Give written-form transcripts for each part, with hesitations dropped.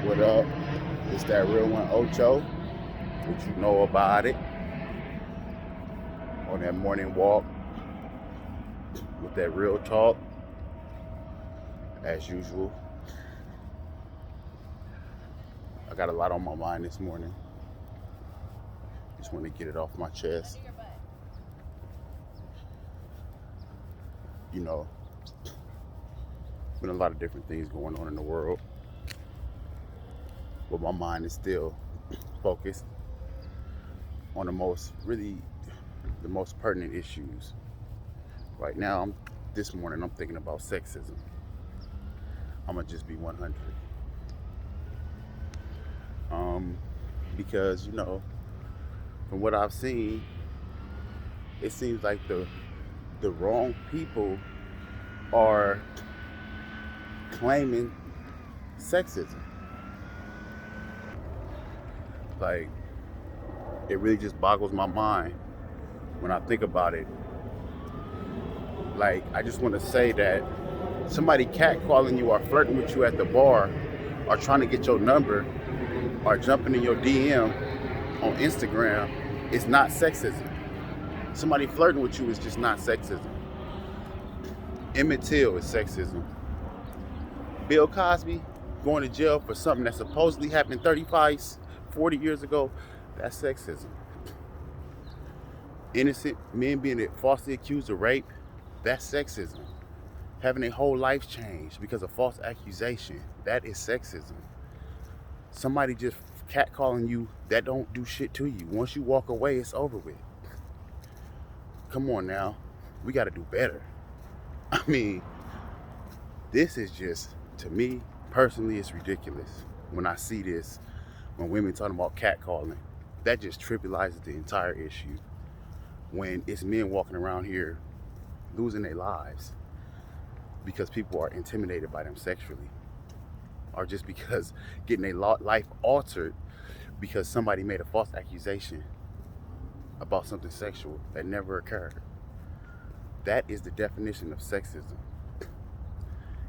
What up? It's that real one, Ocho. What you know about it? On that morning walk with that real talk, as usual. I got a lot on my mind this morning. Just want to get it off my chest. You know, been a lot of different things going on in the world, but my mind is still focused on the most pertinent issues. Right now, this morning, I'm thinking about sexism. I'm gonna just be 100. Because from what I've seen, it seems like the wrong people are claiming sexism. Like, it really just boggles my mind when I think about it. Like, I just want to say that somebody catcalling you or flirting with you at the bar or trying to get your number or jumping in your DM on Instagram is not sexism. Somebody flirting with you is just not sexism. Emmett Till is sexism. Bill Cosby going to jail for something that supposedly happened 35, 40 years ago, that's sexism. Innocent men being falsely accused of rape, that's sexism. Having a whole life change because of false accusation, that is sexism. Somebody just catcalling you that don't do shit to you. Once you walk away, it's over with. Come on now, we got to do better. I mean, this is just, to me personally, it's ridiculous when I see this, when women talking about catcalling. That just trivializes the entire issue. When it's men walking around here losing their lives because people are intimidated by them sexually, or just because getting their life altered because somebody made a false accusation about something sexual that never occurred. That is the definition of sexism.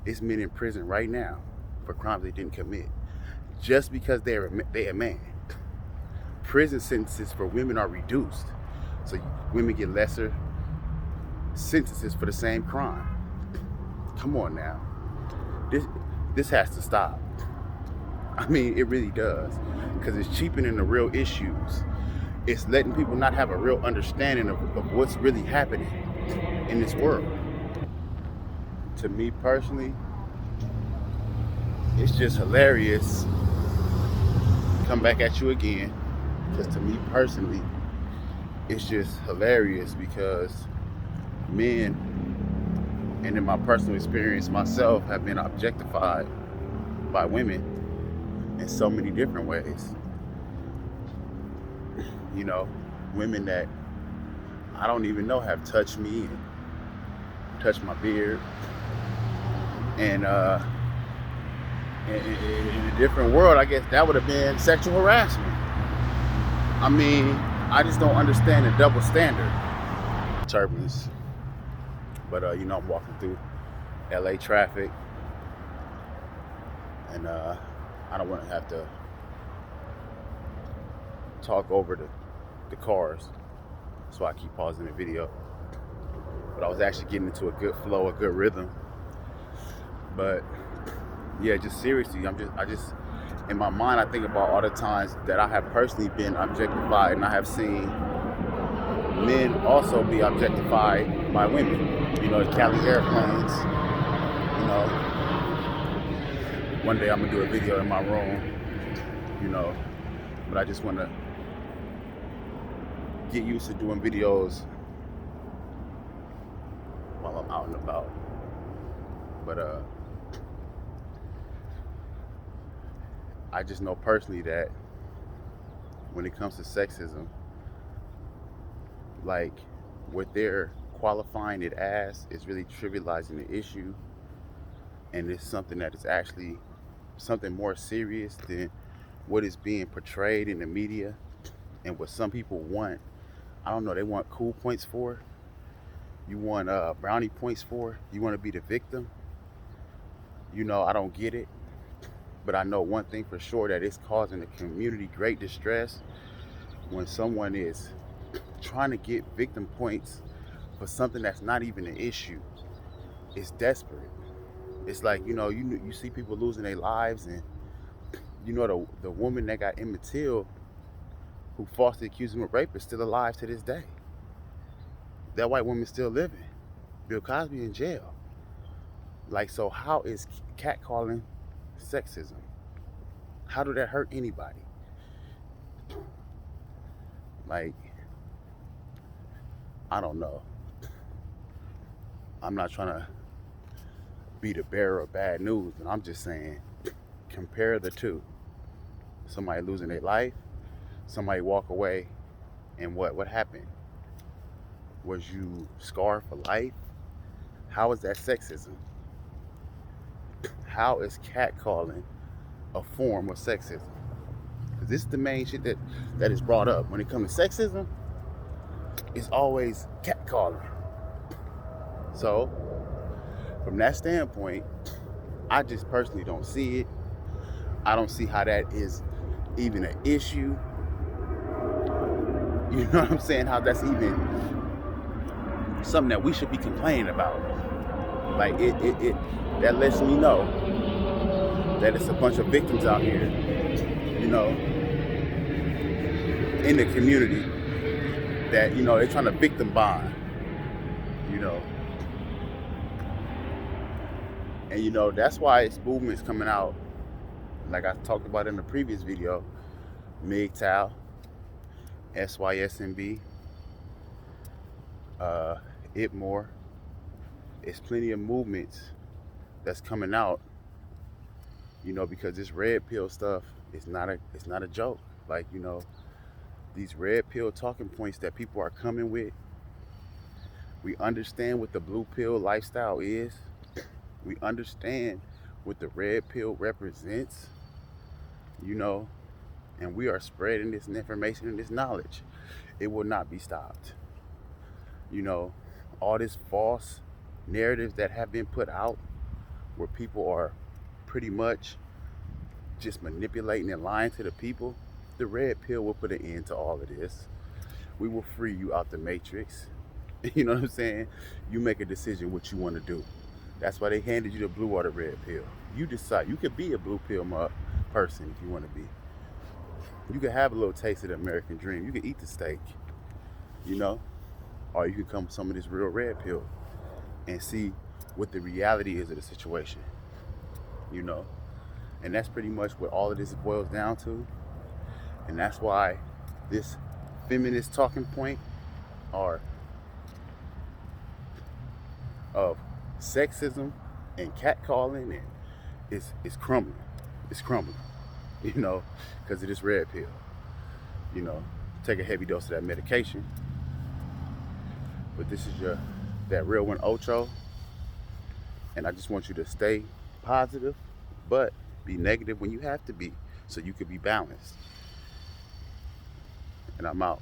It's men in prison right now for crimes they didn't commit just because they're a man. Prison sentences for women are reduced, so women get lesser sentences for the same crime. Come on now, this has to stop. I mean, it really does, because it's cheapening the real issues. It's letting people not have a real understanding of what's really happening in this world. To me personally, it's just hilarious. Come back at you again, because to me personally, it's just hilarious because men, and in my personal experience myself, have been objectified by women in so many different ways. You know, women that I don't even know have touched me and touched my beard. And in a different world, I guess that would have been sexual harassment. I mean, I just don't understand the double standard. Turbulence. But I'm walking through LA traffic, and I don't want to have to talk over the cars, so I keep pausing the video. But I was actually getting into a good flow, a good rhythm. But yeah, just seriously, I just in my mind, I think about all the times that I have personally been objectified, and I have seen men also be objectified by women. The Cali airplanes. One day I'm gonna do a video in my room. But I just want to get used to doing videos while I'm out and about. But I just know personally that when it comes to sexism, like, what they're qualifying it as is really trivializing the issue, and it's something that is actually something more serious than what is being portrayed in the media and what some people want. I don't know, they want cool points for, you want brownie points for, you want to be the victim. I don't get it. But I know one thing for sure, that it's causing the community great distress when someone is trying to get victim points for something that's not even an issue. It's desperate. It's like, you see people losing their lives, and the woman that got Emmett Till, who falsely accused him of rape, is still alive to this day. That white woman's still living. Bill Cosby in jail. Like, so how is catcalling sexism? How do that hurt anybody? Like, I don't know. I'm not trying to be the bearer of bad news, but I'm just saying, compare the two. Somebody losing their life, somebody walk away, and what happened? Was you scarred for life? How is that sexism? How is catcalling a form of sexism? Because this is the main shit that is brought up. When it comes to sexism, it's always catcalling. So, from that standpoint, I just personally don't see it. I don't see how that is even an issue. You know what I'm saying? How that's even something that we should be complaining about. Like, it that lets me know that it's a bunch of victims out here, in the community that, they're trying to victim bond, And, that's why it's movements coming out, like I talked about in the previous video, MGTOW, SYSMB, ITMOR. It's plenty of movements that's coming out, because this red pill stuff is not a joke. Like, these red pill talking points that people are coming with, we understand what the blue pill lifestyle is. We understand what the red pill represents, and we are spreading this information and this knowledge. It will not be stopped. All this false narratives that have been put out, where people are pretty much just manipulating and lying to the people, the red pill will put an end to all of this. We will free you out the matrix. You know what I'm saying? You make a decision what you want to do. That's why they handed you the blue or the red pill. You decide. You could be a blue pill person if you want to be. You can have a little taste of the American dream. You can eat the steak, or you can come with some of this real red pill and see what the reality is of the situation, And that's pretty much what all of this boils down to. And that's why this feminist talking point of sexism and catcalling, and it's crumbling. It's crumbling, because of this red pill. Take a heavy dose of that medication. But this is that real one, Ocho. And I just want you to stay positive, but be negative when you have to be, so you could be balanced. And I'm out.